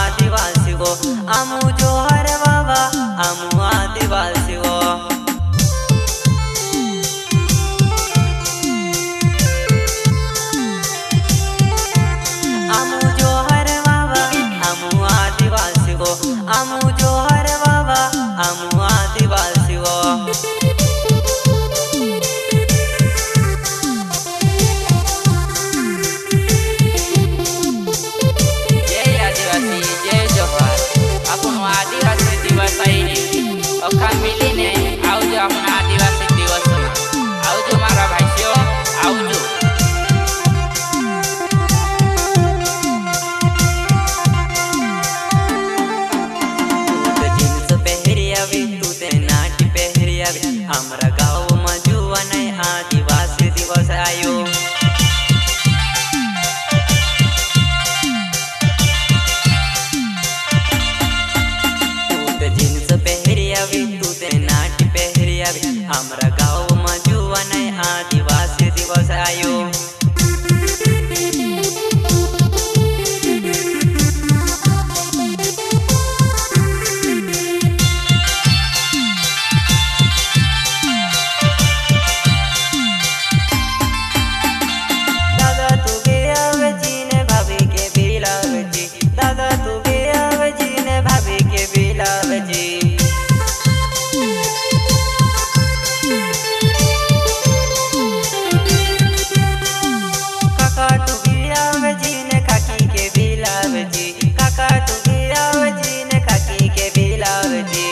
आदिवासी गो आमु जोहर बाबा आमु आदिवासी गो आमु जोहर बाबा आमु आदिवासी गो आमु जोहर बाबा आमु आदिवासी गो आदिवासी दिवस अखा मिली आउ जो अपना आदिवासी दिवस आउ जो मारा भाइयों आउ जो जींस पहरी आवी तू ते नाटी पहरी आवी हमरा गाँव में जुआ नहीं आदिवासी दिवस आयो जींस पहरी आवी तू ते नाटी पहरी आवी हमरा गाँव में जुआ नहीं आदिवासी दिवस आयो दादा तू गया जी ने भाभी के बिलाव जी दादा तू गया जी ने भाभी के बिलाव जी काका तू गया जी ने काकी के बिलाव जी काका तू गया जी ने काकी के बिलाव जी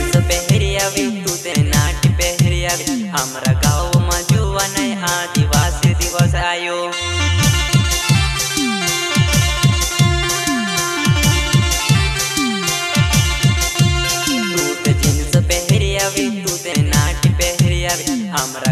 तू ते नाटी पहरी आवी हमरा गाँव में जुआ नहीं आदिवासी दिवस आयो तू ते जींस पहरी आवी तू ते नाटी पहरी आवी हमरा